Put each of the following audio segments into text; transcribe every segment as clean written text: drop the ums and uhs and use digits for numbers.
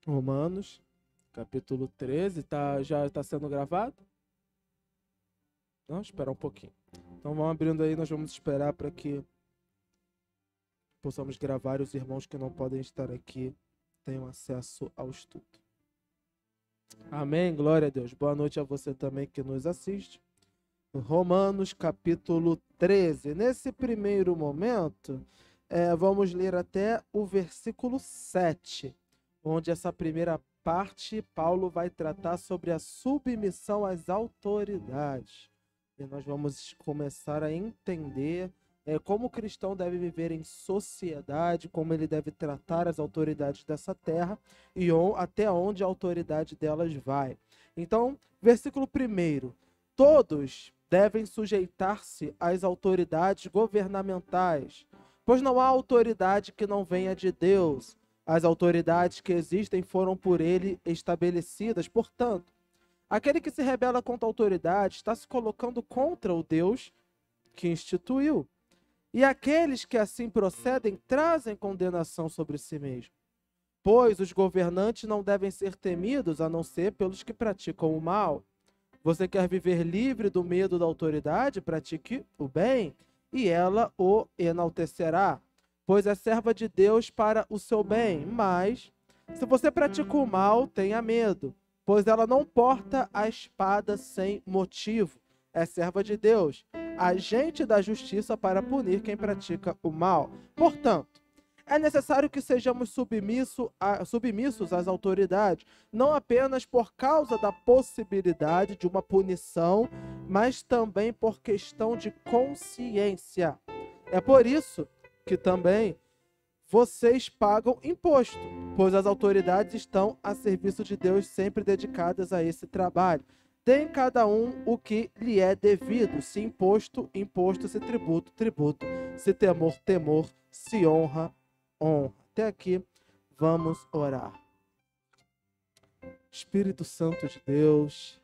Romanos, capítulo 13, já está sendo gravado? Não, esperar um pouquinho. Então vamos abrindo aí, nós vamos esperar para que possamos gravar e os irmãos que não podem estar aqui tenham acesso ao estudo. Amém, glória a Deus. Boa noite a você também que nos assiste. Romanos, capítulo 13. Nesse primeiro momento, vamos ler até o versículo 7, onde essa primeira parte, Paulo vai tratar sobre a submissão às autoridades. E nós vamos começar a entender como o cristão deve viver em sociedade, como ele deve tratar as autoridades dessa terra e até onde a autoridade delas vai. Então, versículo 1. Todos devem sujeitar-se às autoridades governamentais, pois não há autoridade que não venha de Deus. As autoridades que existem foram por ele estabelecidas. Portanto, aquele que se rebela contra a autoridade está se colocando contra o Deus que instituiu. E aqueles que assim procedem trazem condenação sobre si mesmos. Pois os governantes não devem ser temidos a não ser pelos que praticam o mal. Você quer viver livre do medo da autoridade? Pratique o bem, e ela o enaltecerá, pois é serva de Deus para o seu bem. Mas, se você pratica o mal, tenha medo, pois ela não porta a espada sem motivo. É serva de Deus, agente da justiça para punir quem pratica o mal. Portanto, é necessário que sejamos submissos às autoridades, não apenas por causa da possibilidade de uma punição, mas também por questão de consciência. É por isso que também vocês pagam imposto, pois as autoridades estão a serviço de Deus, sempre dedicadas a esse trabalho. Deem cada um o que lhe é devido, se imposto, imposto, se tributo, tributo, se temor, temor, se honra, honra. Até aqui, vamos orar. Espírito Santo de Deus,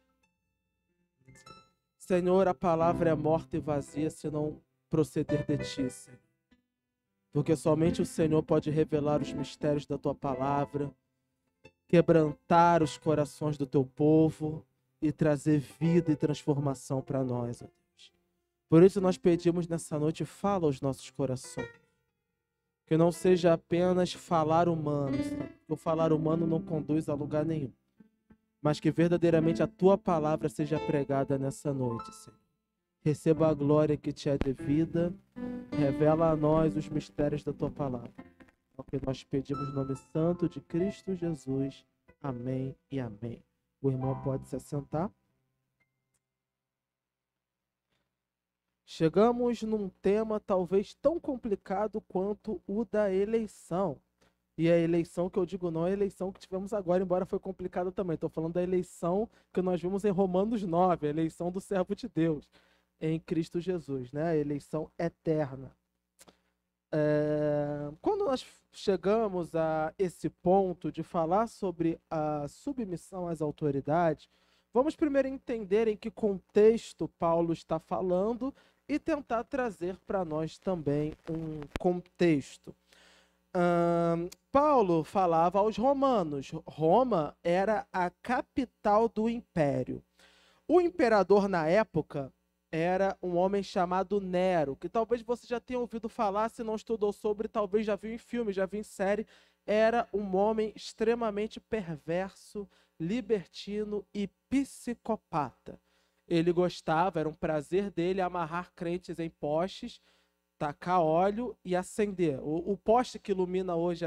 Senhor, a palavra é morta e vazia se não proceder de ti, Senhor. Porque somente o Senhor pode revelar os mistérios da tua palavra, quebrantar os corações do teu povo e trazer vida e transformação para nós, ó Deus. Por isso nós pedimos nessa noite, fala aos nossos corações. Que não seja apenas falar humano, porque o falar humano não conduz a lugar nenhum. Mas que verdadeiramente a tua palavra seja pregada nessa noite, Senhor. Receba a glória que te é devida. Revela a nós os mistérios da tua palavra. É o que nós pedimos no nome santo de Cristo Jesus. Amém e amém. O irmão pode se assentar. Chegamos num tema talvez tão complicado quanto o da eleição. E a eleição que eu digo não é a eleição que tivemos agora, embora foi complicada também. Estou falando da eleição que nós vimos em Romanos 9, a eleição do servo de Deus em Cristo Jesus, né? A eleição eterna. Quando nós chegamos a esse ponto de falar sobre a submissão às autoridades, vamos primeiro entender em que contexto Paulo está falando e tentar trazer para nós também um contexto. Paulo falava aos romanos. Roma era a capital do império. O imperador na época era um homem chamado Nero, que talvez você já tenha ouvido falar, se não estudou sobre, talvez já viu em filme, já viu em série. Era um homem extremamente perverso, libertino e psicopata. Ele gostava, era um prazer dele amarrar crentes em postes, tacar óleo e acender. O poste que ilumina hoje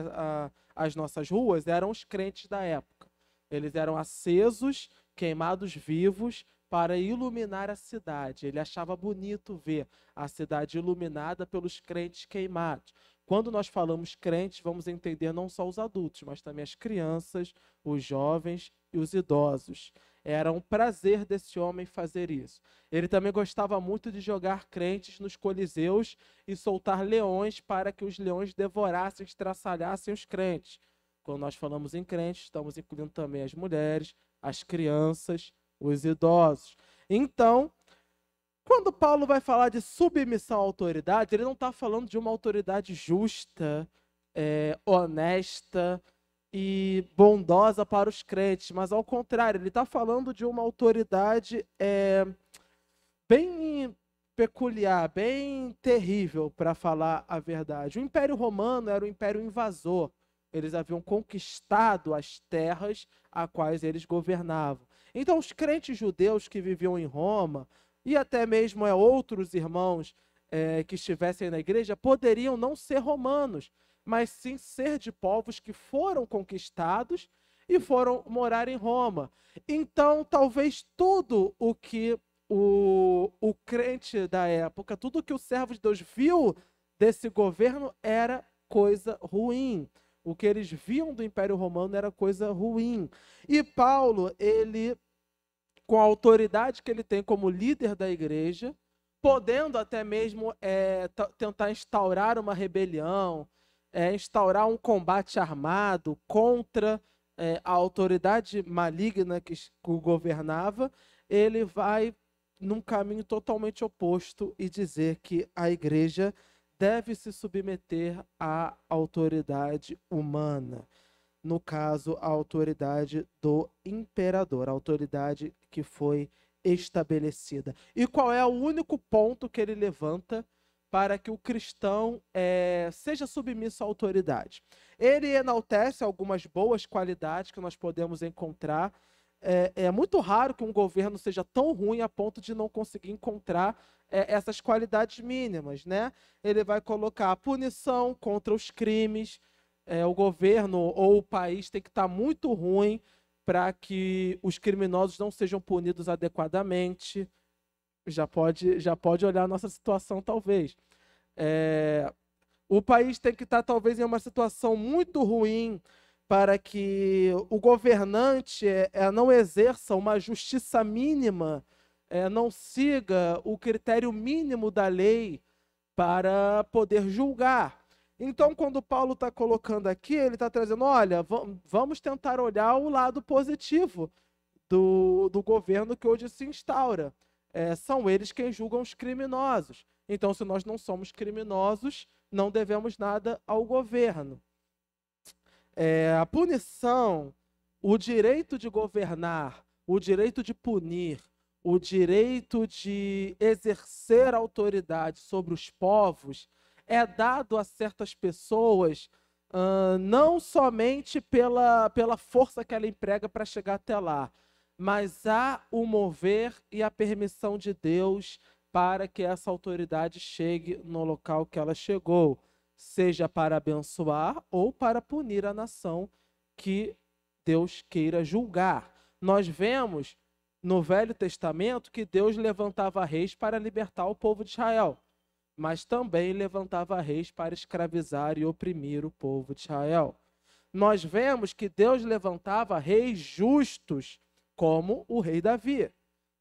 as nossas ruas eram os crentes da época. Eles eram acesos, queimados vivos, para iluminar a cidade. Ele achava bonito ver a cidade iluminada pelos crentes queimados. Quando nós falamos crentes, vamos entender não só os adultos, mas também as crianças, os jovens e os idosos. Era um prazer desse homem fazer isso. Ele também gostava muito de jogar crentes nos coliseus e soltar leões para que os leões devorassem, estraçalhassem os crentes. Quando nós falamos em crentes, estamos incluindo também as mulheres, as crianças, os idosos. Então, quando Paulo vai falar de submissão à autoridade, ele não está falando de uma autoridade justa, honesta e bondosa para os crentes, mas ao contrário, ele está falando de uma autoridade bem peculiar, bem terrível, para falar a verdade. O Império Romano era um império invasor. Eles haviam conquistado as terras a quais eles governavam. Então, os crentes judeus que viviam em Roma, e até mesmo outros irmãos que estivessem na igreja, poderiam não ser romanos, mas sim ser de povos que foram conquistados e foram morar em Roma. Então, talvez tudo o que o crente da época, tudo que o servo de Deus viu desse governo era coisa ruim. O que eles viam do Império Romano era coisa ruim. E Paulo, ele, com a autoridade que ele tem como líder da igreja, podendo até mesmo tentar instaurar uma rebelião, instaurar um combate armado contra a autoridade maligna que o governava, ele vai num caminho totalmente oposto e dizer que a igreja deve se submeter à autoridade humana. No caso, a autoridade do imperador, a autoridade que foi estabelecida. E qual é o único ponto que ele levanta para que o cristão seja submisso à autoridade? Ele enaltece algumas boas qualidades que nós podemos encontrar. É muito raro que um governo seja tão ruim a ponto de não conseguir encontrar essas qualidades mínimas, né? Ele vai colocar a punição contra os crimes. O governo ou o país tem que estar muito ruim para que os criminosos não sejam punidos adequadamente. Já pode olhar a nossa situação, talvez. O país tem que estar, talvez, em uma situação muito ruim para que o governante não exerça uma justiça mínima, não siga o critério mínimo da lei para poder julgar. Então, quando Paulo está colocando aqui, ele está trazendo, olha, vamos tentar olhar o lado positivo do governo que hoje se instaura. São eles quem julgam os criminosos. Então, se nós não somos criminosos, não devemos nada ao governo. A punição, o direito de governar, o direito de punir, o direito de exercer autoridade sobre os povos é dado a certas pessoas não somente pela força que ela emprega para chegar até lá, mas há o mover e a permissão de Deus para que essa autoridade chegue no local que ela chegou, seja para abençoar ou para punir a nação que Deus queira julgar. Nós vemos no Velho Testamento que Deus levantava reis para libertar o povo de Israel, mas também levantava reis para escravizar e oprimir o povo de Israel. Nós vemos que Deus levantava reis justos, como o rei Davi,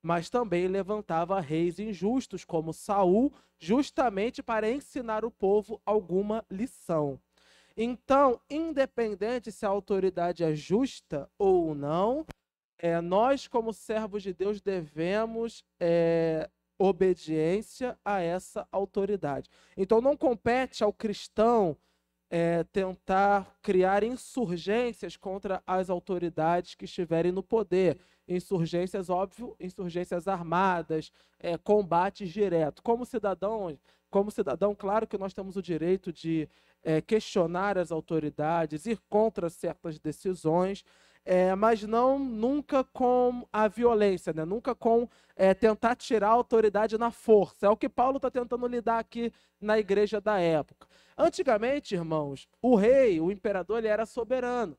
mas também levantava reis injustos, como Saul, justamente para ensinar o povo alguma lição. Então, independente se a autoridade é justa ou não, nós, como servos de Deus, devemos obediência a essa autoridade. Então, não compete ao cristão tentar criar insurgências contra as autoridades que estiverem no poder. Insurgências, óbvio, insurgências armadas, combates diretos. Como cidadão, claro que nós temos o direito de questionar as autoridades, ir contra certas decisões, mas nunca com a violência, né? Nunca com tentar tirar a autoridade na força. É o que Paulo está tentando lidar aqui na igreja da época. Antigamente, irmãos, o rei, o imperador, ele era soberano.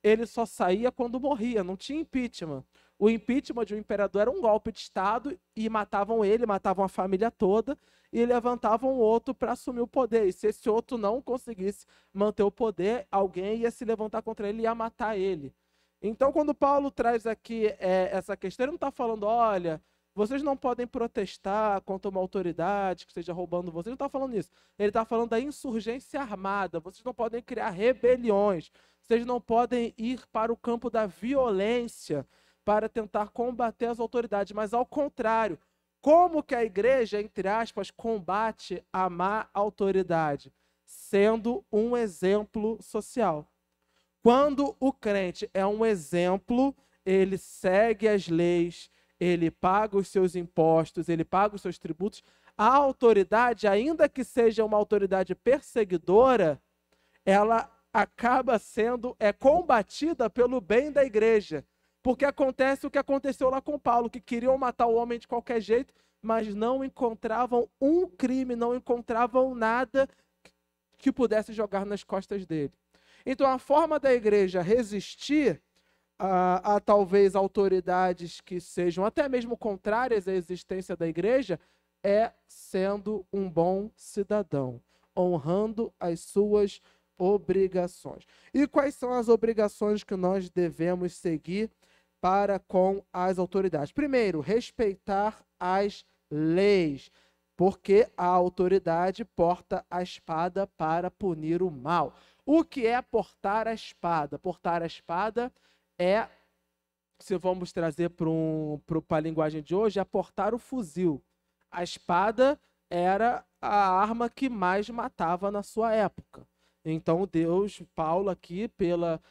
Ele só saía quando morria, não tinha impeachment. O impeachment de um imperador era um golpe de Estado e matavam ele, matavam a família toda e levantavam outro para assumir o poder. E se esse outro não conseguisse manter o poder, alguém ia se levantar contra ele e ia matar ele. Então, quando Paulo traz aqui essa questão, ele não está falando, olha, vocês não podem protestar contra uma autoridade que esteja roubando vocês. Ele não está falando isso. Ele está falando da insurgência armada. Vocês não podem criar rebeliões. Vocês não podem ir para o campo da violência para tentar combater as autoridades. Mas, ao contrário, como que a igreja, entre aspas, combate a má autoridade? Sendo um exemplo social. Quando o crente é um exemplo, ele segue as leis, ele paga os seus impostos, ele paga os seus tributos, a autoridade, ainda que seja uma autoridade perseguidora, ela acaba sendo combatida pelo bem da igreja. Porque acontece o que aconteceu lá com Paulo, que queriam matar o homem de qualquer jeito, mas não encontravam um crime, não encontravam nada que pudesse jogar nas costas dele. Então, a forma da igreja resistir a talvez autoridades que sejam até mesmo contrárias à existência da igreja é sendo um bom cidadão, honrando as suas obrigações. E quais são as obrigações que nós devemos seguir para com as autoridades? Primeiro, respeitar as leis, porque a autoridade porta a espada para punir o mal. O que é portar a espada? Portar a espada é, se vamos trazer para a linguagem de hoje, é portar o fuzil. A espada era a arma que mais matava na sua época. Então, Paulo aqui, pela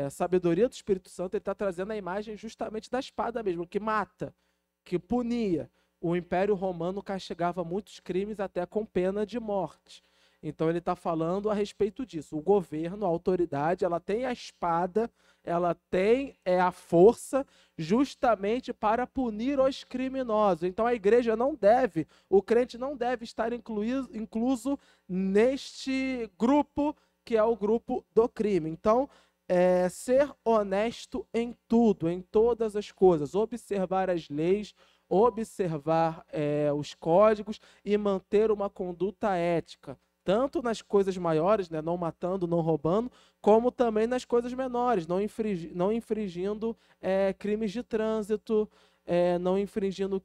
sabedoria do Espírito Santo, ele está trazendo a imagem justamente da espada mesmo, que mata, que punia. O Império Romano castigava muitos crimes até com pena de morte. Então, ele está falando a respeito disso. O governo, a autoridade, ela tem a espada, ela tem a força justamente para punir os criminosos. Então, a igreja não deve, o crente não deve estar incluso neste grupo, que é o grupo do crime. Então, ser honesto em tudo, em todas as coisas, observar as leis, observar os códigos e manter uma conduta ética, tanto nas coisas maiores, né, não matando, não roubando, como também nas coisas menores, não infringindo crimes de trânsito, não infringindo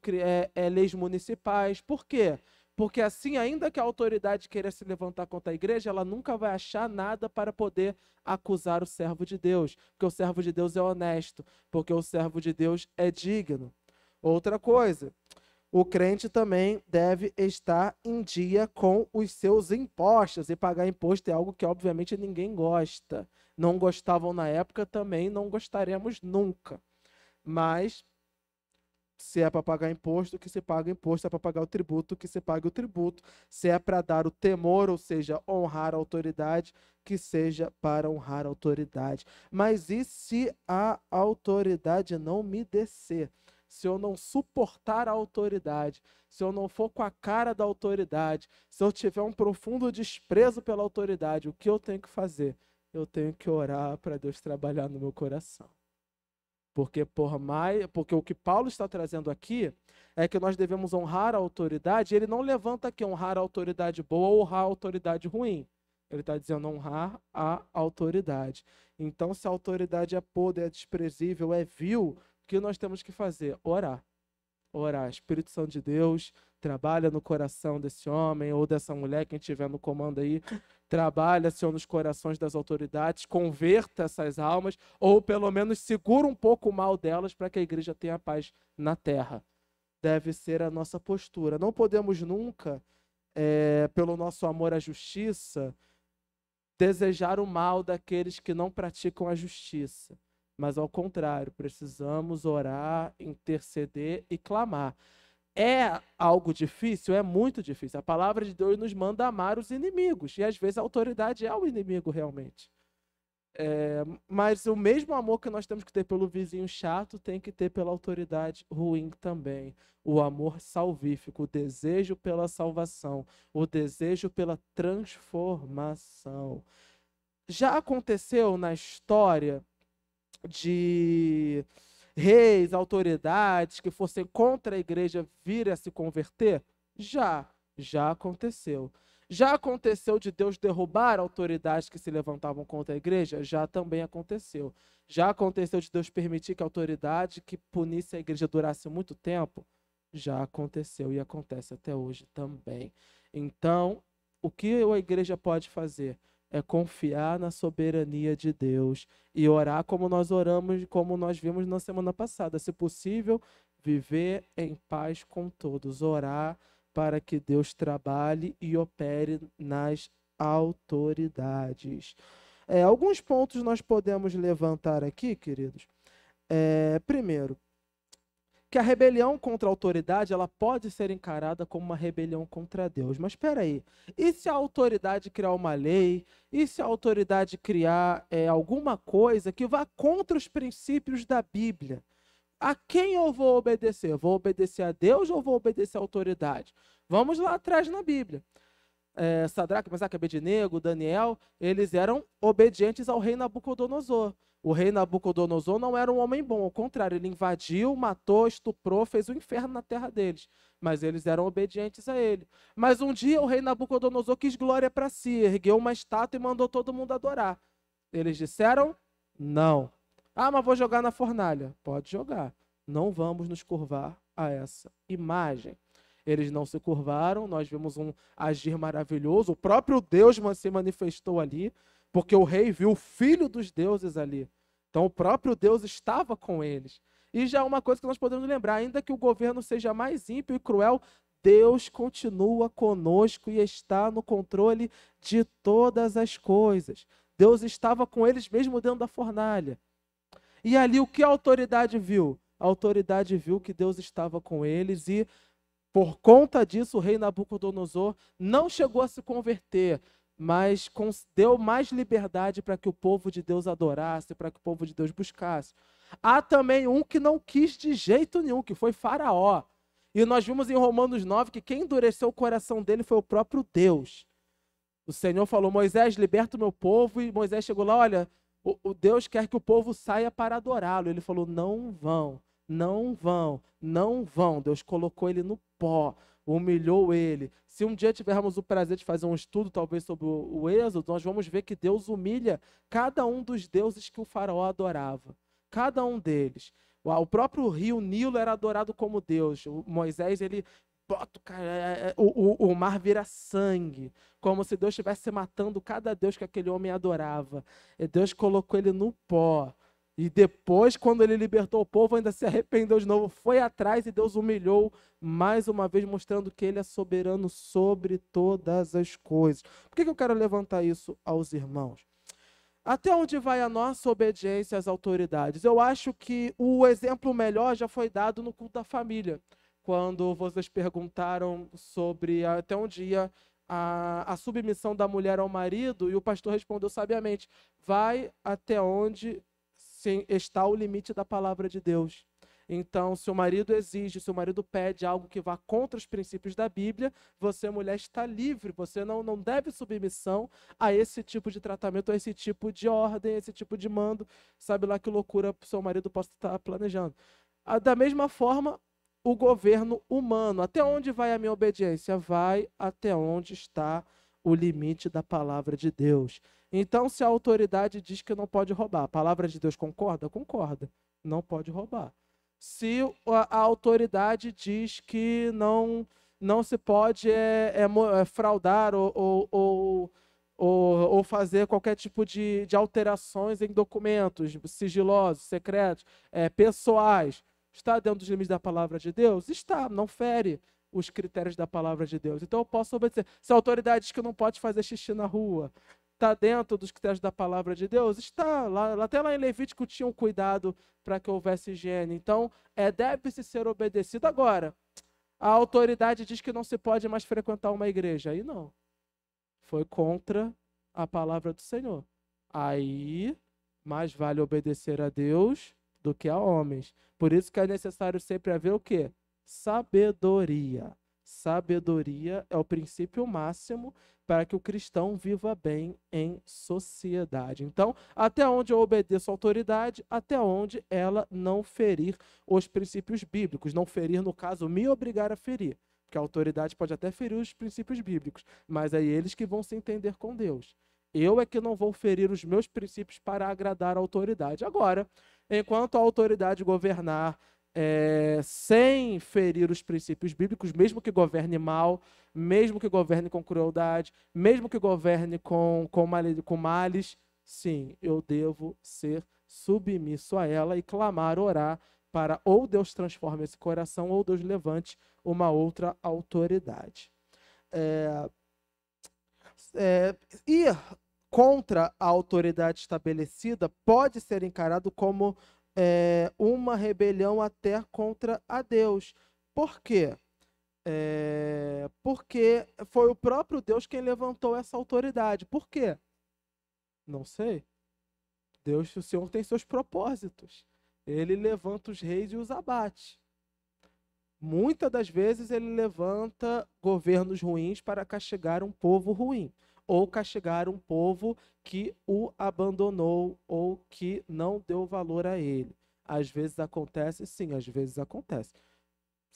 leis municipais. Por quê? Porque assim, ainda que a autoridade queira se levantar contra a igreja, ela nunca vai achar nada para poder acusar o servo de Deus, porque o servo de Deus é honesto, porque o servo de Deus é digno. Outra coisa, o crente também deve estar em dia com os seus impostos, e pagar imposto é algo que obviamente ninguém gosta. Não gostavam na época, também não gostaremos nunca. Mas se é para pagar imposto, que se paga imposto, se é para pagar o tributo, que se pague o tributo, se é para dar o temor, ou seja, honrar a autoridade, que seja para honrar a autoridade. Mas e se a autoridade não me descer? Se eu não suportar a autoridade, se eu não for com a cara da autoridade, se eu tiver um profundo desprezo pela autoridade, o que eu tenho que fazer? Eu tenho que orar para Deus trabalhar no meu coração. Porque o que Paulo está trazendo aqui é que nós devemos honrar a autoridade. Ele não levanta aqui honrar a autoridade boa ou honrar a autoridade ruim. Ele está dizendo honrar a autoridade. Então, se a autoridade é podre, é desprezível, é vil, o que nós temos que fazer? Orar. Orar. Espírito Santo de Deus, trabalha no coração desse homem ou dessa mulher, quem estiver no comando aí. Trabalha, Senhor, nos corações das autoridades, converta essas almas, ou pelo menos segura um pouco o mal delas para que a igreja tenha paz na terra. Deve ser a nossa postura. Não podemos nunca, pelo nosso amor à justiça, desejar o mal daqueles que não praticam a justiça. Mas, ao contrário, precisamos orar, interceder e clamar. É algo difícil? É muito difícil. A palavra de Deus nos manda amar os inimigos. E às vezes a autoridade é o inimigo realmente. Mas o mesmo amor que nós temos que ter pelo vizinho chato, tem que ter pela autoridade ruim também. O amor salvífico, o desejo pela salvação, o desejo pela transformação. Já aconteceu na história de reis, autoridades que fossem contra a igreja vir a se converter? Já aconteceu. Já aconteceu de Deus derrubar autoridades que se levantavam contra a igreja? Já também aconteceu. Já aconteceu de Deus permitir que a autoridade que punisse a igreja durasse muito tempo? Já aconteceu e acontece até hoje também. Então, o que a igreja pode fazer? É confiar na soberania de Deus e orar como nós oramos, como nós vimos na semana passada. Se possível, viver em paz com todos. Orar para que Deus trabalhe e opere nas autoridades. Alguns pontos nós podemos levantar aqui, queridos. Primeiro, que a rebelião contra a autoridade ela pode ser encarada como uma rebelião contra Deus. Mas espera aí, e se a autoridade criar uma lei? E se a autoridade criar alguma coisa que vá contra os princípios da Bíblia? A quem eu vou obedecer? Vou obedecer a Deus ou vou obedecer à autoridade? Vamos lá atrás na Bíblia. Sadraque, Mesaque, Abednego, Daniel, eles eram obedientes ao rei Nabucodonosor. O rei Nabucodonosor não era um homem bom, ao contrário, ele invadiu, matou, estuprou, fez o inferno na terra deles. Mas eles eram obedientes a ele. Mas um dia o rei Nabucodonosor quis glória para si, ergueu uma estátua e mandou todo mundo adorar. Eles disseram, não. Ah, mas vou jogar na fornalha. Pode jogar. Não vamos nos curvar a essa imagem. Eles não se curvaram, nós vimos um agir maravilhoso. O próprio Deus se manifestou ali, porque o rei viu o filho dos deuses ali. Então o próprio Deus estava com eles. E já é uma coisa que nós podemos lembrar, ainda que o governo seja mais ímpio e cruel, Deus continua conosco e está no controle de todas as coisas. Deus estava com eles mesmo dentro da fornalha. E ali o que a autoridade viu? A autoridade viu que Deus estava com eles e por conta disso, o rei Nabucodonosor não chegou a se converter, mas deu mais liberdade para que o povo de Deus adorasse, para que o povo de Deus buscasse. Há também um que não quis de jeito nenhum, que foi Faraó. E nós vimos em Romanos 9 que quem endureceu o coração dele foi o próprio Deus. O Senhor falou, Moisés, liberta o meu povo, e Moisés chegou lá, olha, o Deus quer que o povo saia para adorá-lo. Ele falou, não vão. Não vão, não vão. Deus colocou ele no pó, humilhou ele. Se um dia tivermos o prazer de fazer um estudo, talvez sobre o Êxodo, nós vamos ver que Deus humilha cada um dos deuses que o faraó adorava. Cada um deles. O próprio rio Nilo era adorado como Deus. Moisés, ele bota o mar vira sangue, como se Deus estivesse matando cada deus que aquele homem adorava. E Deus colocou ele no pó. E depois, quando ele libertou o povo, ainda se arrependeu de novo, foi atrás e Deus humilhou mais uma vez, mostrando que ele é soberano sobre todas as coisas. Por que eu quero levantar isso aos irmãos? Até onde vai a nossa obediência às autoridades? Eu acho que o exemplo melhor já foi dado no culto da família, quando vocês perguntaram sobre até onde ia a submissão da mulher ao marido, e o pastor respondeu sabiamente, vai até onde está o limite da palavra de Deus. Então, se o marido exige, se o marido pede algo que vá contra os princípios da Bíblia, você, mulher, está livre. Você não deve submissão a esse tipo de tratamento, a esse tipo de ordem, a esse tipo de mando. Sabe lá que loucura o seu marido possa estar planejando. Da mesma forma, o governo humano. Até onde vai a minha obediência? Vai até onde está o limite da palavra de Deus. Então, se a autoridade diz que não pode roubar, a palavra de Deus concorda? Concorda. Não pode roubar. Se a autoridade diz que não se pode fraudar ou fazer qualquer tipo de alterações em documentos sigilosos, secretos, pessoais, está dentro dos limites da palavra de Deus? Está, não fere os critérios da palavra de Deus. Então eu posso obedecer. Se a autoridade diz que não pode fazer xixi na rua, está dentro dos critérios da palavra de Deus? Está. Até lá em Levítico tinham cuidado para que houvesse higiene. Então, deve-se ser obedecido. Agora, a autoridade diz que não se pode mais frequentar uma igreja. Aí não. Foi contra a palavra do Senhor. Aí, mais vale obedecer a Deus do que a homens. Por isso que é necessário sempre haver o quê? Sabedoria. Sabedoria é o princípio máximo para que o cristão viva bem em sociedade. Então, até onde eu obedeço a autoridade, até onde ela não ferir os princípios bíblicos. Não ferir, no caso, me obrigar a ferir. Porque a autoridade pode até ferir os princípios bíblicos, mas é eles que vão se entender com Deus. Eu é que não vou ferir os meus princípios para agradar a autoridade. Agora, enquanto a autoridade governar sem ferir os princípios bíblicos, mesmo que governe mal, mesmo que governe com crueldade, mesmo que governe com males, sim, eu devo ser submisso a ela e clamar, orar, para ou Deus transforme esse coração ou Deus levante uma outra autoridade. E contra a autoridade estabelecida pode ser encarado como uma rebelião até contra a Deus. Por quê? Porque foi o próprio Deus quem levantou essa autoridade. Por quê? Não sei. Deus, o Senhor tem seus propósitos. Ele levanta os reis e os abate. Muitas das vezes ele levanta governos ruins para castigar um povo ruim, ou castigar um povo que o abandonou ou que não deu valor a ele. Às vezes acontece, sim, às vezes acontece.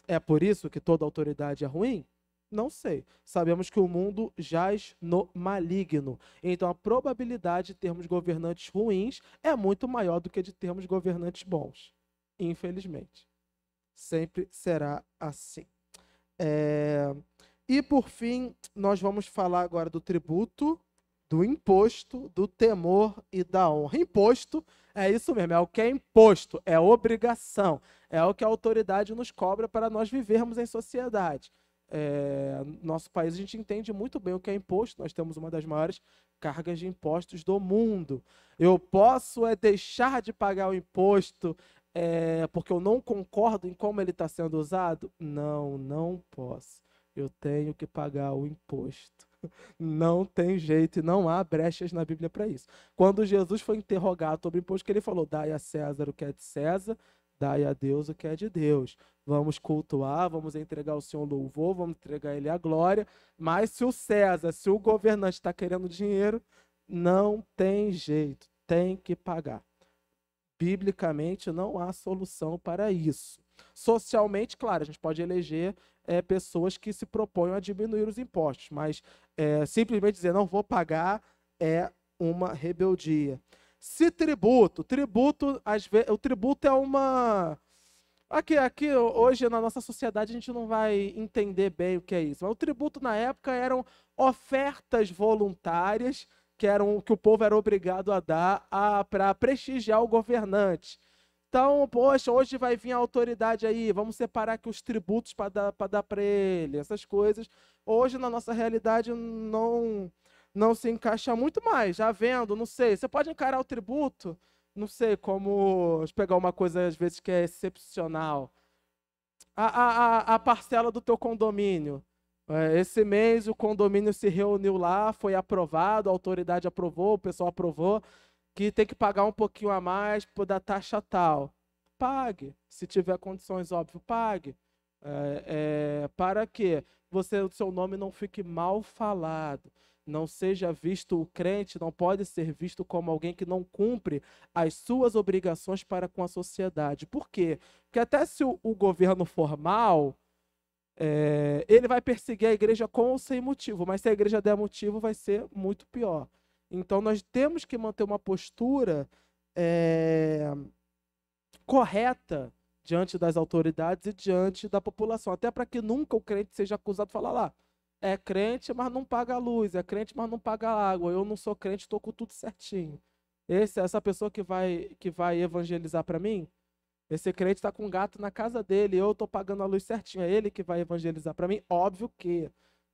É por isso que toda autoridade é ruim? Não sei. Sabemos que o mundo jaz no maligno. Então a probabilidade de termos governantes ruins é muito maior do que de termos governantes bons. Infelizmente. Sempre será assim. E por fim, nós vamos falar agora do tributo, do imposto, do temor e da honra. Imposto é isso mesmo, é o que é imposto, é obrigação, é o que a autoridade nos cobra para nós vivermos em sociedade. Nosso país, a gente entende muito bem o que é imposto, nós temos uma das maiores cargas de impostos do mundo. Eu posso deixar de pagar o imposto porque eu não concordo em como ele está sendo usado? Não, não posso. Eu tenho que pagar o imposto. Não tem jeito e não há brechas na Bíblia para isso. Quando Jesus foi interrogado sobre o imposto, que ele falou: dai a César o que é de César, dai a Deus o que é de Deus. Vamos cultuar, vamos entregar ao Senhor louvor, vamos entregar a Ele a glória, mas se o César, se o governante está querendo dinheiro, não tem jeito, tem que pagar. Biblicamente não há solução para isso. Socialmente, claro, a gente pode eleger pessoas que se proponham a diminuir os impostos, mas simplesmente dizer não vou pagar é uma rebeldia. Se tributo, o tributo é uma... Aqui, hoje, na nossa sociedade, a gente não vai entender bem o que é isso. Mas o tributo, na época, eram ofertas voluntárias que o povo era obrigado a dar para prestigiar o governante. Então, poxa, hoje vai vir a autoridade aí, vamos separar aqui os tributos para dar para ele, essas coisas. Hoje, na nossa realidade, não se encaixa muito mais. Já vendo, não sei, você pode encarar o tributo, não sei, como pegar uma coisa, às vezes, que é excepcional. A parcela do teu condomínio. Esse mês o condomínio se reuniu lá, foi aprovado, a autoridade aprovou, o pessoal aprovou, que tem que pagar um pouquinho a mais da taxa tal. Pague. Se tiver condições, óbvio, pague. Para que o seu nome não fique mal falado. Não seja visto, o crente não pode ser visto como alguém que não cumpre as suas obrigações para com a sociedade. Por quê? Porque até se o governo formal, ele vai perseguir a igreja com ou sem motivo, mas se a igreja der motivo, vai ser muito pior. Então, nós temos que manter uma postura correta diante das autoridades e diante da população, até para que nunca o crente seja acusado de falar lá, é crente, mas não paga a luz, é crente, mas não paga a água, eu não sou crente, estou com tudo certinho. Essa pessoa que vai evangelizar para mim, esse crente está com um gato na casa dele, eu estou pagando a luz certinho, é ele que vai evangelizar para mim? Óbvio que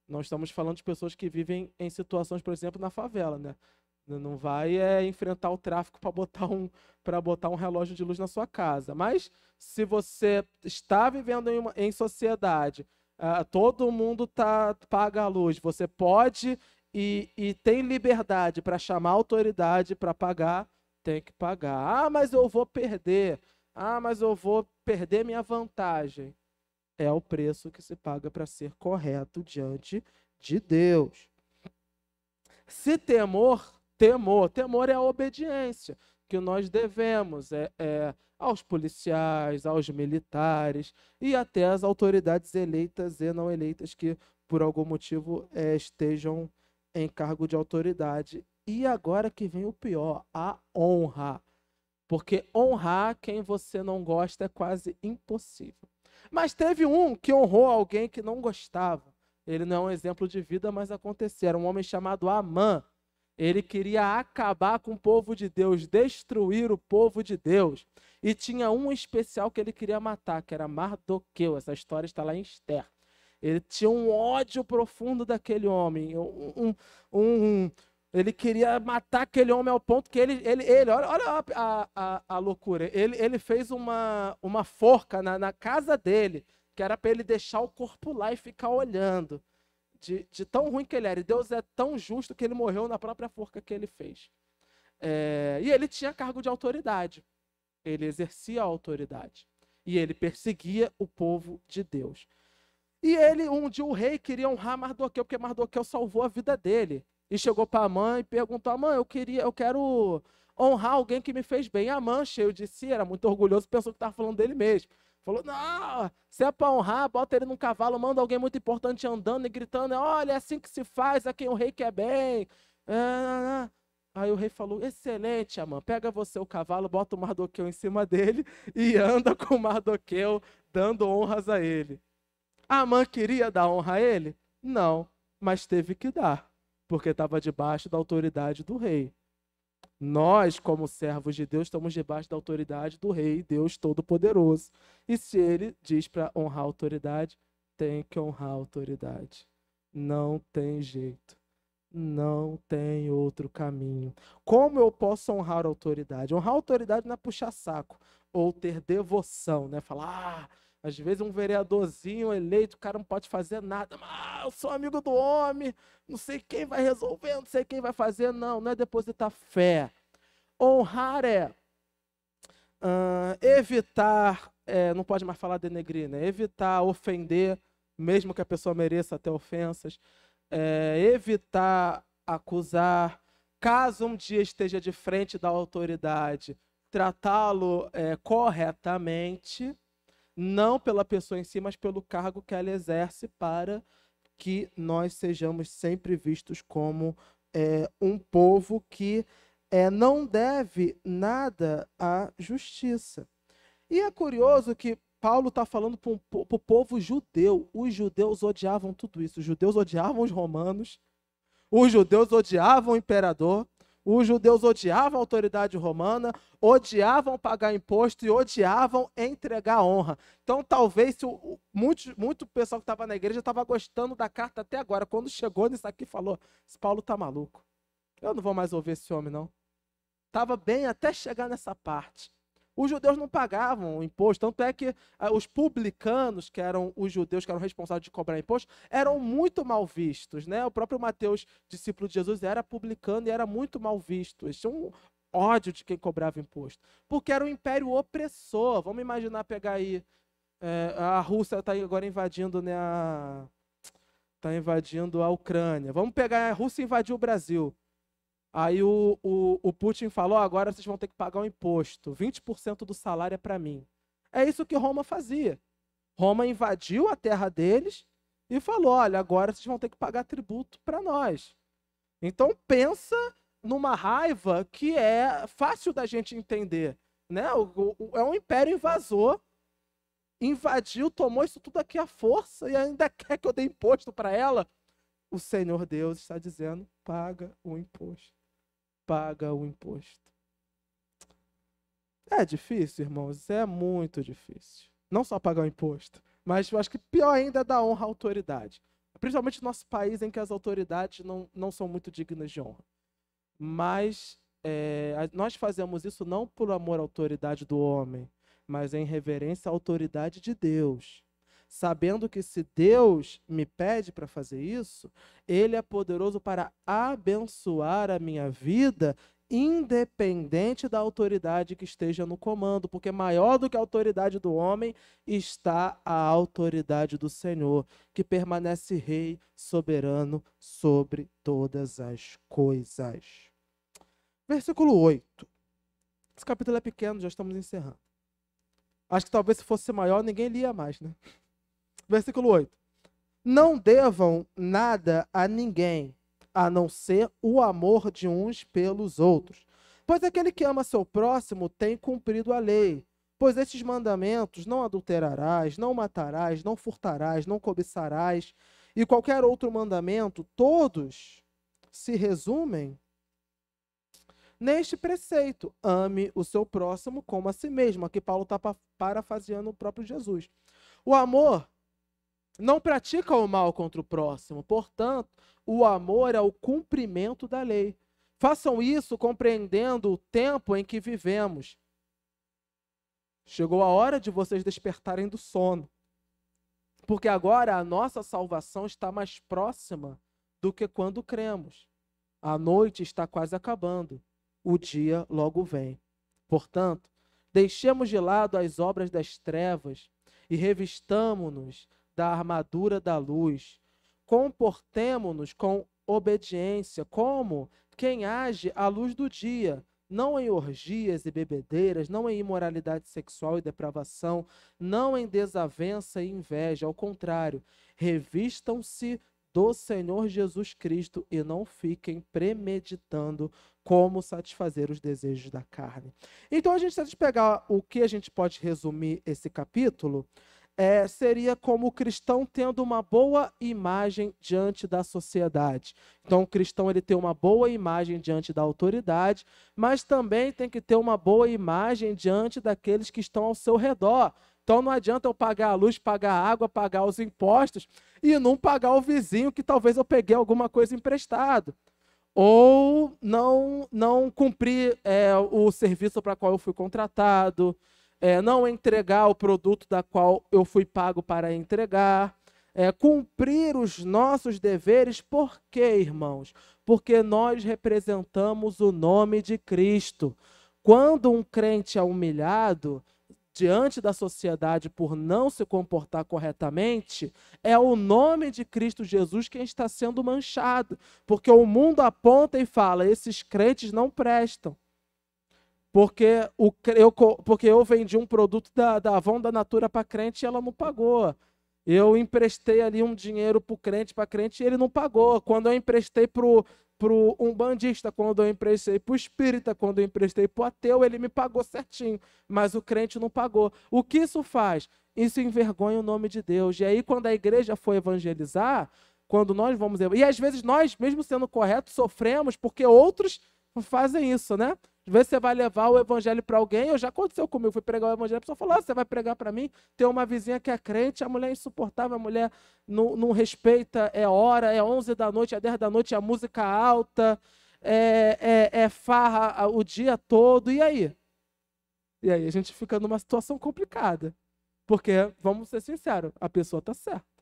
nós estamos falando de pessoas que vivem em situações, por exemplo, na favela, né? Não vai enfrentar o tráfico para botar um relógio de luz na sua casa. Mas se você está vivendo em sociedade, todo mundo paga a luz, você pode e tem liberdade para chamar a autoridade para pagar, tem que pagar. Ah, mas eu vou perder. Ah, mas eu vou perder minha vantagem. É o preço que se paga para ser correto diante de Deus. Se temor é a obediência que nós devemos aos policiais, aos militares e até às autoridades eleitas e não eleitas que, por algum motivo, estejam em cargo de autoridade. E agora que vem o pior, a honra. Porque honrar quem você não gosta é quase impossível. Mas teve um que honrou alguém que não gostava. Ele não é um exemplo de vida, mas aconteceu. Era um homem chamado Amã. Ele queria acabar com o povo de Deus, destruir o povo de Deus. E tinha um especial que ele queria matar, que era Mardoqueu. Essa história está lá em Esther. Ele tinha um ódio profundo daquele homem. Ele queria matar aquele homem ao ponto que olha a loucura. Ele fez uma forca na casa dele, que era para ele deixar o corpo lá e ficar olhando. De tão ruim que ele era. E Deus é tão justo que ele morreu na própria forca que ele fez. E ele tinha cargo de autoridade. Ele exercia a autoridade. E ele perseguia o povo de Deus. E um dia o rei queria honrar Mardoqueu, porque Mardoqueu salvou a vida dele. E chegou para Amã e perguntou: Amã, eu quero honrar alguém que me fez bem. Amã, cheio de si, era muito orgulhoso, pensou que estava falando dele mesmo. Falou: não, se é para honrar, bota ele num cavalo, manda alguém muito importante andando e gritando: olha, é assim que se faz, a quem o rei quer bem. Aí o rei falou: excelente, Amã, pega você o cavalo, bota o Mardoqueu em cima dele e anda com o Mardoqueu, dando honras a ele. Amã queria dar honra a ele? Não, mas teve que dar, porque estava debaixo da autoridade do rei. Nós, como servos de Deus, estamos debaixo da autoridade do rei, Deus Todo-Poderoso. E se ele diz para honrar a autoridade, tem que honrar a autoridade. Não tem jeito. Não tem outro caminho. Como eu posso honrar a autoridade? Honrar a autoridade não é puxar saco ou ter devoção, né? Falar, às vezes um vereadorzinho eleito, o cara não pode fazer nada. Mas eu sou amigo do homem, não sei quem vai resolver, não sei quem vai fazer. Não é depositar fé. Honrar é evitar, não pode mais falar denegrir, né? Evitar ofender, mesmo que a pessoa mereça até ofensas. Evitar acusar, caso um dia esteja de frente da autoridade, tratá-lo corretamente, não pela pessoa em si, mas pelo cargo que ela exerce, para que nós sejamos sempre vistos como um povo que não deve nada à justiça. E é curioso que Paulo está falando para o povo judeu. Os judeus odiavam tudo isso. Os judeus odiavam os romanos. Os judeus odiavam o imperador. Os judeus odiavam a autoridade romana. Odiavam pagar imposto e odiavam entregar honra. Então, talvez, muito pessoal que estava na igreja estava gostando da carta até agora. Quando chegou nisso aqui, falou: esse Paulo está maluco. Eu não vou mais ouvir esse homem, não. Estava bem até chegar nessa parte. Os judeus não pagavam imposto, tanto é que os publicanos, que eram os judeus que eram responsáveis de cobrar imposto, eram muito mal vistos, né? O próprio Mateus, discípulo de Jesus, era publicano e era muito mal visto. Eles tinham um ódio de quem cobrava imposto, porque era um império opressor. Vamos imaginar pegar aí, a Rússia está agora invadindo, né, tá invadindo a Ucrânia. Vamos pegar a Rússia invadiu o Brasil. Aí o Putin falou: agora vocês vão ter que pagar um imposto, 20% do salário é para mim. É isso que Roma fazia. Roma invadiu a terra deles e falou: olha, agora vocês vão ter que pagar tributo para nós. Então pensa numa raiva que é fácil da gente entender, né? É um império invasor, invadiu, tomou isso tudo aqui à força e ainda quer que eu dê imposto para ela. O Senhor Deus está dizendo: paga o imposto. Paga o imposto. É difícil, irmãos, é muito difícil. Não só pagar o imposto, mas eu acho que pior ainda é dar honra à autoridade. Principalmente no nosso país, em que as autoridades não são muito dignas de honra. Mas nós fazemos isso não por amor à autoridade do homem, mas em reverência à autoridade de Deus. Sabendo que se Deus me pede para fazer isso, Ele é poderoso para abençoar a minha vida, independente da autoridade que esteja no comando, porque maior do que a autoridade do homem está a autoridade do Senhor, que permanece rei soberano sobre todas as coisas. Versículo 8. Esse capítulo é pequeno, já estamos encerrando. Acho que talvez se fosse maior, ninguém lia mais, né? Versículo 8. Não devam nada a ninguém, a não ser o amor de uns pelos outros. Pois aquele que ama seu próximo tem cumprido a lei. Pois estes mandamentos: não adulterarás, não matarás, não furtarás, não cobiçarás, e qualquer outro mandamento, todos se resumem neste preceito: ame o seu próximo como a si mesmo. Aqui Paulo está parafraseando o próprio Jesus. O amor Não pratica o mal contra o próximo. Portanto, o amor é o cumprimento da lei. Façam isso compreendendo o tempo em que vivemos. Chegou a hora de vocês despertarem do sono. Porque agora a nossa salvação está mais próxima do que quando cremos. A noite está quase acabando. O dia logo vem. Portanto, deixemos de lado as obras das trevas e revistamo-nos da armadura da luz. Comportemo-nos com obediência, como quem age à luz do dia, não em orgias e bebedeiras, não em imoralidade sexual e depravação, não em desavença e inveja. Ao contrário, revistam-se do Senhor Jesus Cristo e não fiquem premeditando como satisfazer os desejos da carne. Então, a gente, se a gente pegar o que a gente pode resumir esse capítulo, seria como o cristão tendo uma boa imagem diante da sociedade. Então, o cristão ele tem uma boa imagem diante da autoridade, mas também tem que ter uma boa imagem diante daqueles que estão ao seu redor. Então, não adianta eu pagar a luz, pagar a água, pagar os impostos e não pagar o vizinho que talvez eu peguei alguma coisa emprestado. Ou não cumprir o serviço para qual eu fui contratado, não entregar o produto da qual eu fui pago para entregar, cumprir os nossos deveres. Por quê, irmãos? Porque nós representamos o nome de Cristo. Quando um crente é humilhado diante da sociedade por não se comportar corretamente, é o nome de Cristo Jesus quem está sendo manchado, porque o mundo aponta e fala, esses crentes não prestam. Porque eu vendi um produto da Avon da Natura para crente e ela não pagou. Eu emprestei ali um dinheiro para crente e ele não pagou. Quando eu emprestei para o umbandista, quando eu emprestei para o espírita, quando eu emprestei para o ateu, ele me pagou certinho, mas o crente não pagou. O que isso faz? Isso envergonha o nome de Deus. E aí, quando a igreja for evangelizar, quando nós vamos... E às vezes nós, mesmo sendo corretos, sofremos porque outros fazem isso, né? Às vezes você vai levar o evangelho para alguém, já aconteceu comigo, fui pregar o evangelho, a pessoa falou, você vai pregar para mim? Tem uma vizinha que é crente, a mulher é insuportável, a mulher não respeita, hora, 11 da noite, 10 da noite, a música alta, farra o dia todo, e aí? E aí a gente fica numa situação complicada, porque, vamos ser sinceros, a pessoa está certa.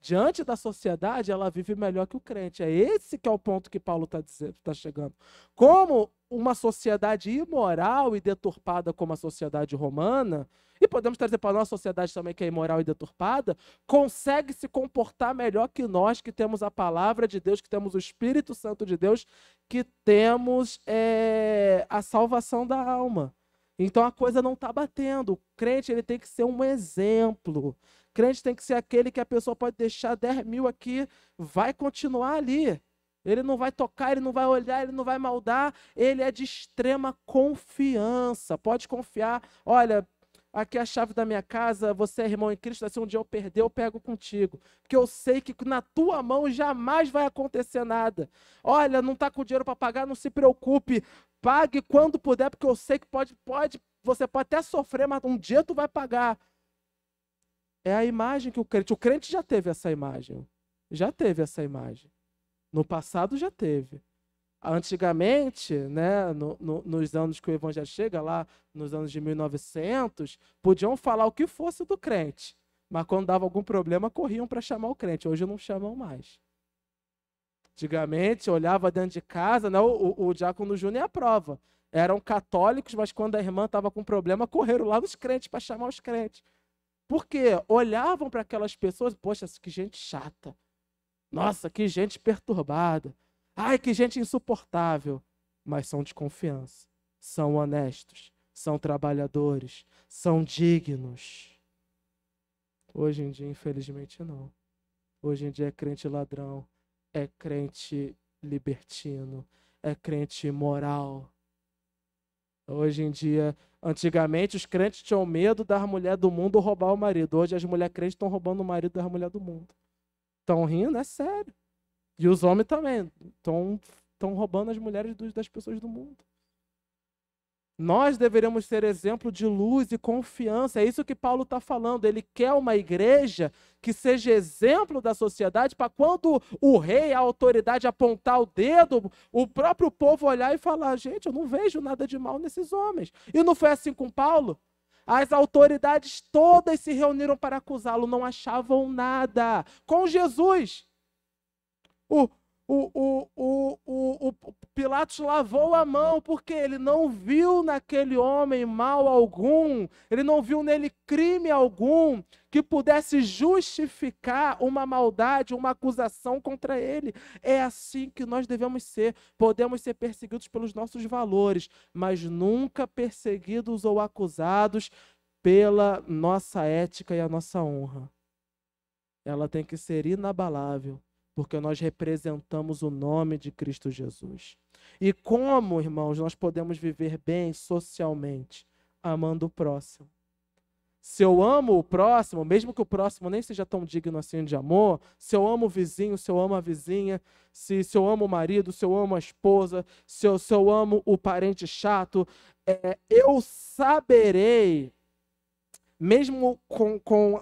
Diante da sociedade, ela vive melhor que o crente. É esse que é o ponto que Paulo está chegando. Como uma sociedade imoral e deturpada como a sociedade romana, e podemos trazer para a nossa sociedade também que é imoral e deturpada, consegue se comportar melhor que nós, que temos a palavra de Deus, que temos o Espírito Santo de Deus, que temos a salvação da alma. Então a coisa não está batendo. O crente ele tem que ser um exemplo. Crente tem que ser aquele que a pessoa pode deixar 10 mil aqui, vai continuar ali. Ele não vai tocar, ele não vai olhar, ele não vai maldar. Ele é de extrema confiança. Pode confiar. Olha, aqui é a chave da minha casa, você é irmão em Cristo, se um dia eu perder, eu pego contigo. Porque eu sei que na tua mão jamais vai acontecer nada. Olha, não está com dinheiro para pagar, não se preocupe. Pague quando puder, porque eu sei que você pode até sofrer, mas um dia tu vai pagar. É a imagem que o crente já teve essa imagem. Já teve essa imagem. No passado já teve. Antigamente, né, nos anos que o evangelho chega, lá nos anos de 1900, podiam falar o que fosse do crente. Mas quando dava algum problema, corriam para chamar o crente. Hoje não chamam mais. Antigamente, olhava dentro de casa, né, o Diácono Júnior é a prova. Eram católicos, mas quando a irmã estava com problema, correram lá nos crentes para chamar os crentes. Porque olhavam para aquelas pessoas, poxa, que gente chata. Nossa, que gente perturbada. Ai, que gente insuportável. Mas são de confiança, são honestos, são trabalhadores, são dignos. Hoje em dia, infelizmente, não. Hoje em dia é crente ladrão, é crente libertino, é crente imoral. Hoje em dia, antigamente os crentes tinham medo da mulher do mundo roubar o marido. Hoje as mulheres crentes estão roubando o marido da mulher do mundo. Estão rindo, é sério. E os homens também estão roubando as mulheres das pessoas do mundo. Nós deveríamos ser exemplo de luz e confiança. É isso que Paulo está falando. Ele quer uma igreja que seja exemplo da sociedade para quando o rei, a autoridade apontar o dedo, o próprio povo olhar e falar: gente, eu não vejo nada de mal nesses homens. E não foi assim com Paulo? As autoridades todas se reuniram para acusá-lo, não achavam nada. Com Jesus, o, o Pilatos lavou a mão porque ele não viu naquele homem mal algum, ele não viu nele crime algum que pudesse justificar uma maldade, uma acusação contra ele. É assim que nós devemos ser. Podemos ser perseguidos pelos nossos valores, mas nunca perseguidos ou acusados pela nossa ética e a nossa honra. Ela tem que ser inabalável, porque nós representamos o nome de Cristo Jesus. E como, irmãos, nós podemos viver bem socialmente? Amando o próximo. Se eu amo o próximo, mesmo que o próximo nem seja tão digno assim de amor, se eu amo o vizinho, se eu amo a vizinha, se eu amo o marido, se eu amo a esposa, se eu amo o parente chato, eu saberei, mesmo com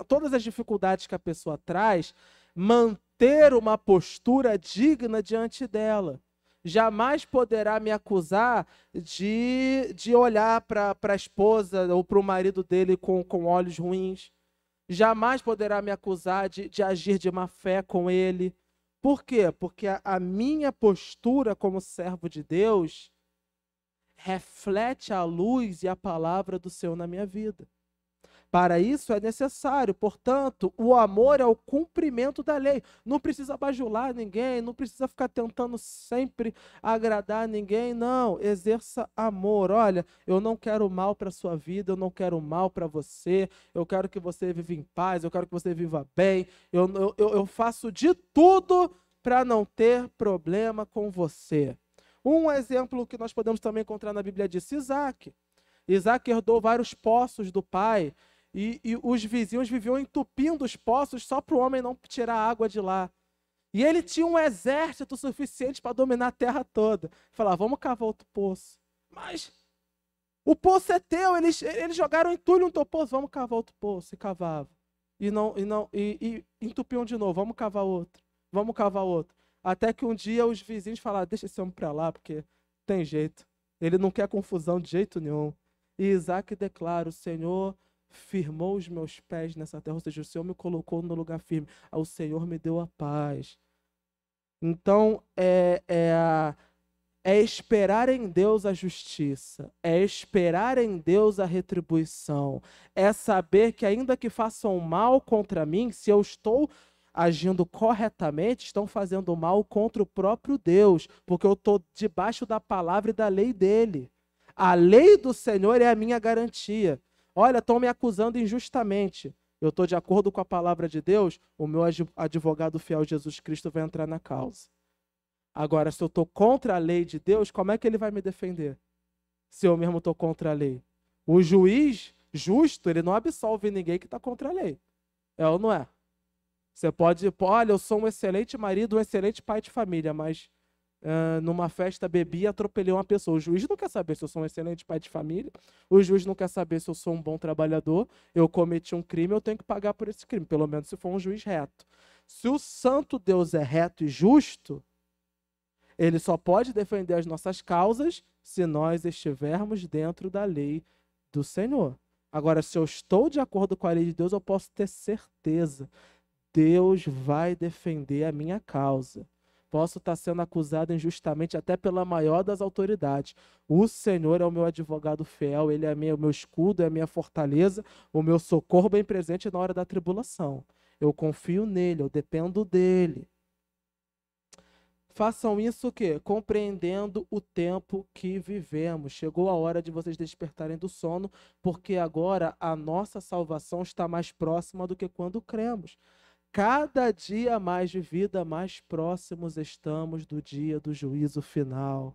todas as dificuldades que a pessoa traz, manter uma postura digna diante dela. Jamais poderá me acusar de olhar para a esposa ou para o marido dele com olhos ruins. Jamais poderá me acusar de agir de má fé com ele. Por quê? Porque a minha postura como servo de Deus reflete a luz e a palavra do Senhor na minha vida. Para isso é necessário, portanto, o amor é o cumprimento da lei. Não precisa bajular ninguém, não precisa ficar tentando sempre agradar ninguém, não. Exerça amor. Olha, eu não quero mal para a sua vida, eu não quero mal para você, eu quero que você viva em paz, eu quero que você viva bem, eu faço de tudo para não ter problema com você. Um exemplo que nós podemos também encontrar na Bíblia diz Isaac. Isaac herdou vários poços do pai, e os vizinhos viviam entupindo os poços só para o homem não tirar a água de lá. E ele tinha um exército suficiente para dominar a terra toda. Falava, vamos cavar outro poço. Mas o poço é teu, eles jogaram entulho no teu poço, vamos cavar outro poço. E cavava. E entupiam de novo, vamos cavar outro. Vamos cavar outro. Até que um dia os vizinhos falaram, deixa esse homem para lá, porque tem jeito. Ele não quer confusão de jeito nenhum. E Isaac declara, o Senhor firmou os meus pés nessa terra, ou seja, o Senhor me colocou no lugar firme, o Senhor me deu a paz. Então, é esperar em Deus a justiça, é esperar em Deus a retribuição, é saber que ainda que façam mal contra mim, se eu estou agindo corretamente, estão fazendo mal contra o próprio Deus, porque eu estou debaixo da palavra e da lei dele. A lei do Senhor é a minha garantia. Olha, estão me acusando injustamente. Eu estou de acordo com a palavra de Deus, o meu advogado fiel Jesus Cristo vai entrar na causa. Agora, se eu estou contra a lei de Deus, como é que ele vai me defender? Se eu mesmo estou contra a lei. O juiz justo, ele não absolve ninguém que está contra a lei. É ou não é? Você pode, olha, eu sou um excelente marido, um excelente pai de família, mas numa festa bebi e atropelei uma pessoa. O juiz não quer saber se eu sou um excelente pai de família, o juiz não quer saber se eu sou um bom trabalhador, eu cometi um crime, eu tenho que pagar por esse crime, pelo menos se for um juiz reto. Se o santo Deus é reto e justo, ele só pode defender as nossas causas se nós estivermos dentro da lei do Senhor. Agora, se eu estou de acordo com a lei de Deus, eu posso ter certeza, Deus vai defender a minha causa. Posso estar sendo acusado injustamente até pela maior das autoridades. O Senhor é o meu advogado fiel, Ele é o meu escudo, é a minha fortaleza, o meu socorro bem presente na hora da tribulação. Eu confio nele, eu dependo dele. Façam isso o quê? Compreendendo o tempo que vivemos. Chegou a hora de vocês despertarem do sono, porque agora a nossa salvação está mais próxima do que quando cremos. Cada dia mais de vida, mais próximos estamos do dia do juízo final.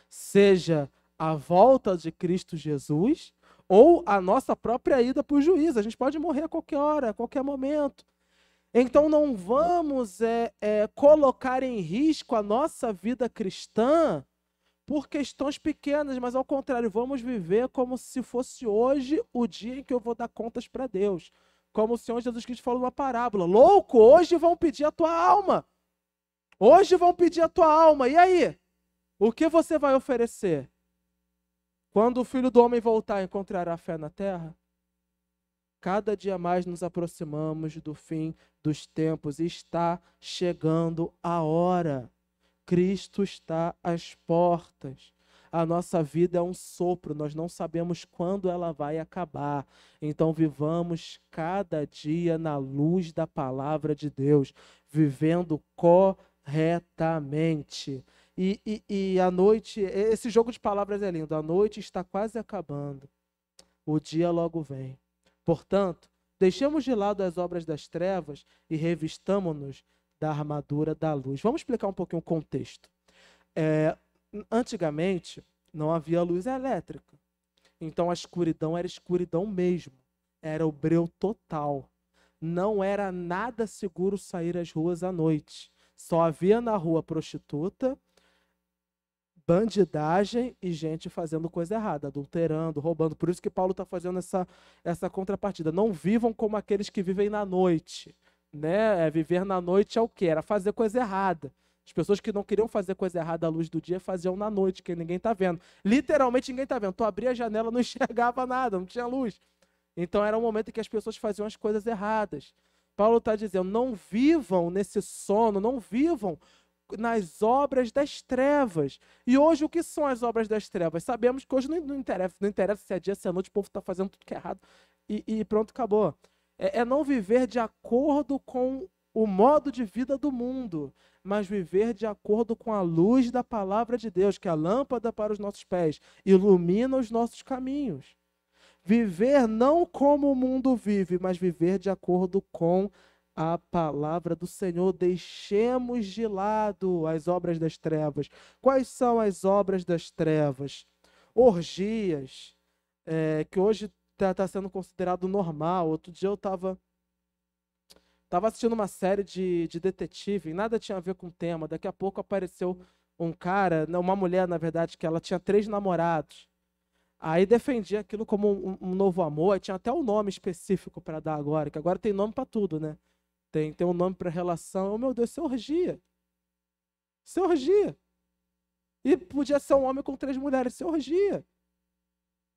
Seja a volta de Cristo Jesus ou a nossa própria ida para o juízo. A gente pode morrer a qualquer hora, a qualquer momento. Então não vamos colocar em risco a nossa vida cristã por questões pequenas, mas ao contrário, vamos viver como se fosse hoje o dia em que eu vou dar contas para Deus. Como o Senhor Jesus Cristo falou numa parábola. Louco, hoje vão pedir a tua alma. Hoje vão pedir a tua alma. E aí? O que você vai oferecer? Quando o Filho do Homem voltar, encontrará fé na terra? Cada dia mais nos aproximamos do fim dos tempos e está chegando a hora. Cristo está às portas. A nossa vida é um sopro, nós não sabemos quando ela vai acabar. Então vivamos cada dia na luz da palavra de Deus, vivendo corretamente. E a noite, esse jogo de palavras é lindo, a noite está quase acabando, o dia logo vem. Portanto, deixemos de lado as obras das trevas e revistamo-nos da armadura da luz. Vamos explicar um pouquinho o contexto. Antigamente, não havia luz elétrica. Então, a escuridão era escuridão mesmo. Era o breu total. Não era nada seguro sair às ruas à noite. Só havia na rua prostituta, bandidagem e gente fazendo coisa errada, adulterando, roubando. Por isso que Paulo está fazendo essa contrapartida. Não vivam como aqueles que vivem na noite. Né? Viver na noite é o quê? Era fazer coisa errada. As pessoas que não queriam fazer coisa errada à luz do dia faziam na noite, que ninguém está vendo. Literalmente ninguém está vendo. Tu abria a janela, não enxergava nada, não tinha luz. Então era um momento em que as pessoas faziam as coisas erradas. Paulo está dizendo, não vivam nesse sono, não vivam nas obras das trevas. E hoje o que são as obras das trevas? Sabemos que hoje não interessa se é dia, se é noite, o povo está fazendo tudo que é errado e pronto, acabou. É não viver de acordo com o modo de vida do mundo, mas viver de acordo com a luz da palavra de Deus, que é a lâmpada para os nossos pés, ilumina os nossos caminhos. Viver não como o mundo vive, mas viver de acordo com a palavra do Senhor. Deixemos de lado as obras das trevas. Quais são as obras das trevas? Orgias, que hoje está sendo considerado normal. Outro dia eu estava assistindo uma série de detetive, e nada tinha a ver com o tema. Daqui a pouco apareceu um cara, uma mulher, na verdade, que ela tinha 3 namorados. Aí defendia aquilo como um novo amor, aí tinha até um nome específico para dar agora, que agora tem nome para tudo, né? Tem um nome para relação. Oh, meu Deus, isso é orgia. Isso é orgia. E podia ser um homem com 3 mulheres, isso é orgia.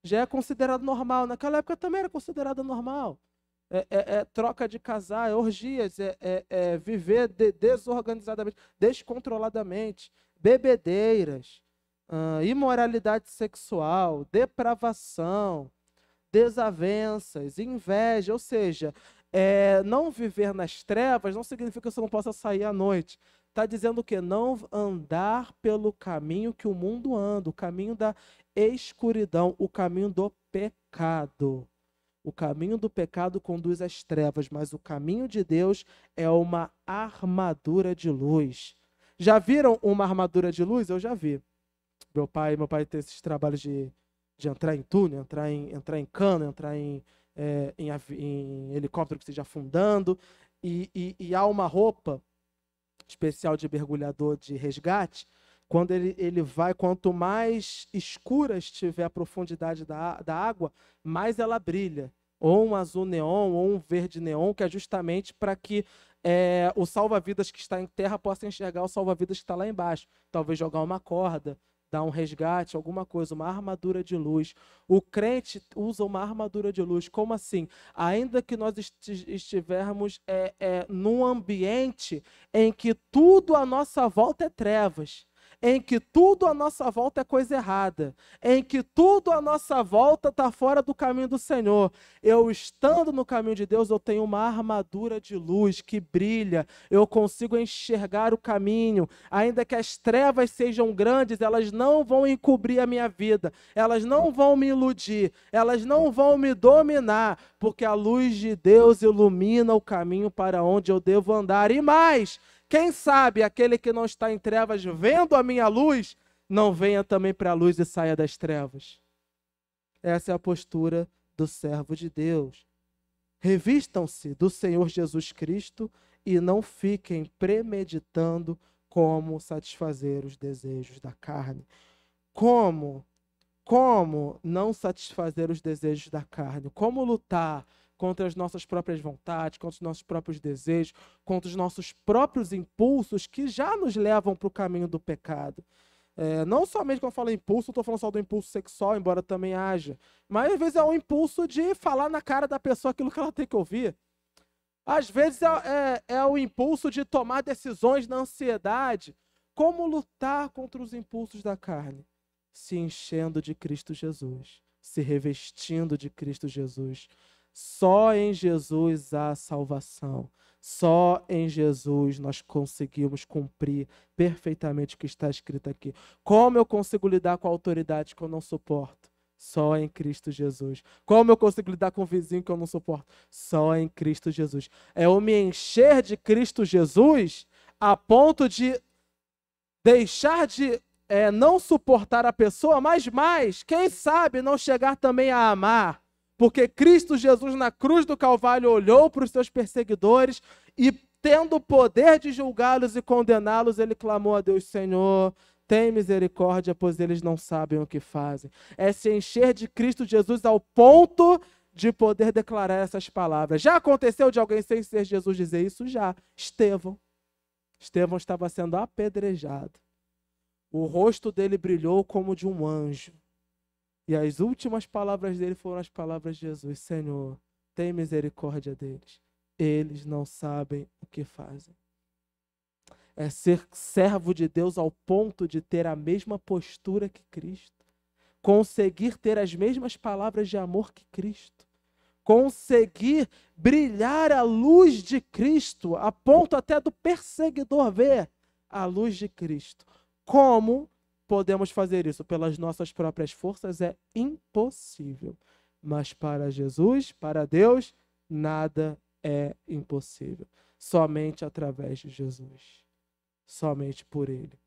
Já é considerado normal. Naquela época também era considerado normal. Troca de casar, orgias, viver desorganizadamente, descontroladamente, bebedeiras, imoralidade sexual, depravação, desavenças, inveja. Ou seja, não viver nas trevas não significa que você não possa sair à noite. Está dizendo o quê? Não andar pelo caminho que o mundo anda, o caminho da escuridão, o caminho do pecado. O caminho do pecado conduz às trevas, mas o caminho de Deus é uma armadura de luz. Já viram uma armadura de luz? Eu já vi. Meu pai tem esses trabalhos de entrar em túnel, entrar em cano, entrar em helicóptero que esteja afundando. E há uma roupa especial de mergulhador de resgate. Quando ele vai, quanto mais escura estiver a profundidade da água, mais ela brilha. Ou um azul neon, ou um verde neon, que é justamente para que o salva-vidas que está em terra possa enxergar o salva-vidas que está lá embaixo. Talvez jogar uma corda, dar um resgate, alguma coisa, uma armadura de luz. O crente usa uma armadura de luz. Como assim? Ainda que nós estivermos num ambiente em que tudo à nossa volta é trevas, em que tudo à nossa volta é coisa errada, em que tudo à nossa volta está fora do caminho do Senhor. Eu estando no caminho de Deus, eu tenho uma armadura de luz que brilha, eu consigo enxergar o caminho, ainda que as trevas sejam grandes, elas não vão encobrir a minha vida, elas não vão me iludir, elas não vão me dominar, porque a luz de Deus ilumina o caminho para onde eu devo andar. E mais, quem sabe aquele que não está em trevas, vendo a minha luz, não venha também para a luz e saia das trevas. Essa é a postura do servo de Deus. Revistam-se do Senhor Jesus Cristo e não fiquem premeditando como satisfazer os desejos da carne. Como? Como não satisfazer os desejos da carne? Como lutar contra as nossas próprias vontades, contra os nossos próprios desejos, contra os nossos próprios impulsos que já nos levam para o caminho do pecado? Não somente quando eu falo impulso, não estou falando só do impulso sexual, embora também haja, mas às vezes é o impulso de falar na cara da pessoa aquilo que ela tem que ouvir. Às vezes é o impulso de tomar decisões na ansiedade. Como lutar contra os impulsos da carne? Se enchendo de Cristo Jesus, se revestindo de Cristo Jesus. Só em Jesus há salvação. Só em Jesus nós conseguimos cumprir perfeitamente o que está escrito aqui. Como eu consigo lidar com a autoridade que eu não suporto? Só em Cristo Jesus. Como eu consigo lidar com o vizinho que eu não suporto? Só em Cristo Jesus. É eu me encher de Cristo Jesus a ponto de deixar de não suportar a pessoa, mas mais, quem sabe não chegar também a amar. Porque Cristo Jesus na cruz do Calvário olhou para os seus perseguidores e, tendo o poder de julgá-los e condená-los, ele clamou a Deus: Senhor, tem misericórdia, pois eles não sabem o que fazem. É se encher de Cristo Jesus ao ponto de poder declarar essas palavras. Já aconteceu de alguém sem ser Jesus dizer isso? Já. Estevão estava sendo apedrejado. O rosto dele brilhou como de um anjo. E as últimas palavras dele foram as palavras de Jesus: Senhor, tem misericórdia deles. Eles não sabem o que fazem. É ser servo de Deus ao ponto de ter a mesma postura que Cristo. Conseguir ter as mesmas palavras de amor que Cristo. Conseguir brilhar a luz de Cristo, a ponto até do perseguidor ver a luz de Cristo. Como podemos fazer isso? Pelas nossas próprias forças é impossível. Mas para Jesus, para Deus, nada é impossível. Somente através de Jesus. Somente por Ele.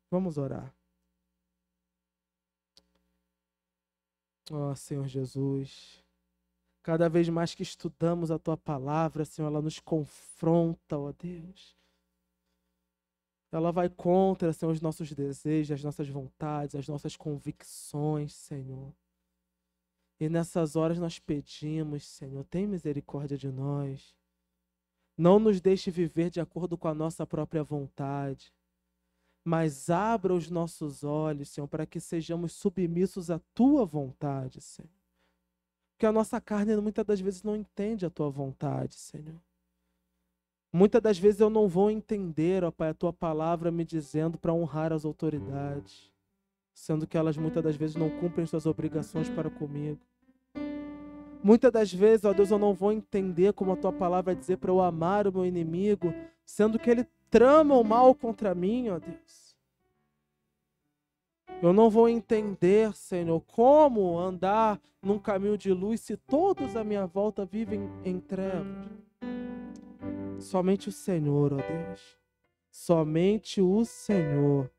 Vamos orar. Ó Senhor Jesus, cada vez mais que estudamos a Tua palavra, Senhor, ela nos confronta, ó Deus. Ela vai contra, Senhor, os nossos desejos, as nossas vontades, as nossas convicções, Senhor. E nessas horas nós pedimos, Senhor, tem misericórdia de nós. Não nos deixe viver de acordo com a nossa própria vontade, mas abra os nossos olhos, Senhor, para que sejamos submissos à Tua vontade, Senhor. Porque a nossa carne muitas das vezes não entende a Tua vontade, Senhor. Muitas das vezes eu não vou entender, ó Pai, a Tua palavra me dizendo para honrar as autoridades, sendo que elas muitas das vezes não cumprem suas obrigações para comigo. Muitas das vezes, ó Deus, eu não vou entender como a Tua palavra dizer para eu amar o meu inimigo, sendo que ele trama o mal contra mim, ó Deus. Eu não vou entender, Senhor, como andar num caminho de luz se todos à minha volta vivem em trevas. Somente o Senhor, ó Deus, somente o Senhor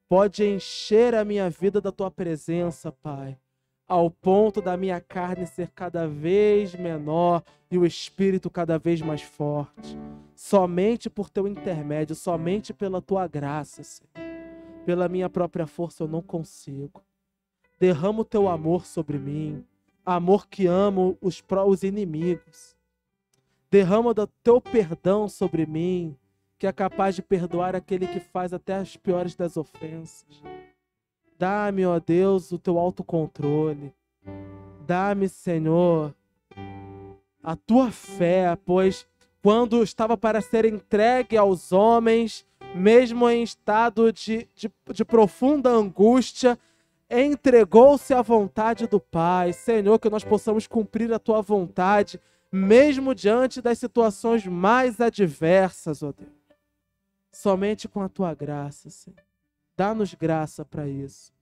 pode encher a minha vida da Tua presença, Pai, ao ponto da minha carne ser cada vez menor e o Espírito cada vez mais forte. Somente por Teu intermédio, somente pela Tua graça, Senhor. Pela minha própria força eu não consigo. Derrama o Teu amor sobre mim, amor que ama os inimigos. Derrama o Teu perdão sobre mim, que é capaz de perdoar aquele que faz até as piores das ofensas. Dá-me, ó Deus, o Teu autocontrole. Dá-me, Senhor, a Tua fé, pois quando estava para ser entregue aos homens, mesmo em estado de profunda angústia, entregou-se à vontade do Pai. Senhor, que nós possamos cumprir a Tua vontade, mesmo diante das situações mais adversas, ó Deus. Somente com a Tua graça, Senhor. Dá-nos graça para isso.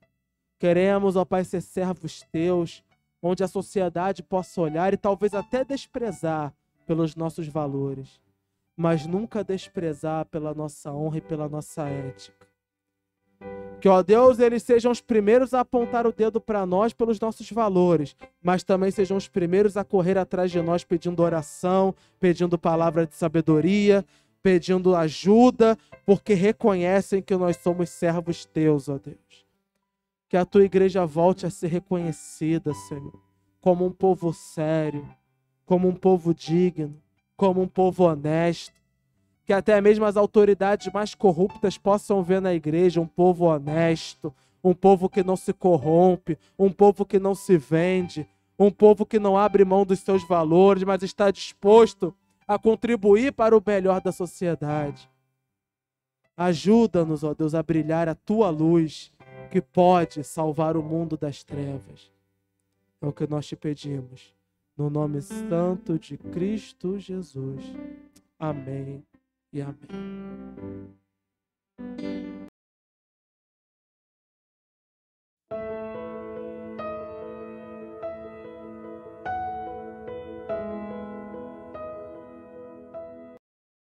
Queremos, ó Pai, ser servos Teus, onde a sociedade possa olhar e talvez até desprezar pelos nossos valores, mas nunca desprezar pela nossa honra e pela nossa ética. Que, ó Deus, eles sejam os primeiros a apontar o dedo para nós pelos nossos valores, mas também sejam os primeiros a correr atrás de nós pedindo oração, pedindo palavra de sabedoria, pedindo ajuda, porque reconhecem que nós somos servos Teus, ó Deus. Que a tua igreja volte a ser reconhecida, Senhor, como um povo sério, como um povo digno, como um povo honesto. Que até mesmo as autoridades mais corruptas possam ver na igreja um povo honesto, um povo que não se corrompe, um povo que não se vende, um povo que não abre mão dos seus valores, mas está disposto a contribuir para o melhor da sociedade. Ajuda-nos, ó Deus, a brilhar a tua luz, que pode salvar o mundo das trevas. É o que nós te pedimos. No nome santo de Cristo Jesus. Amém e amém.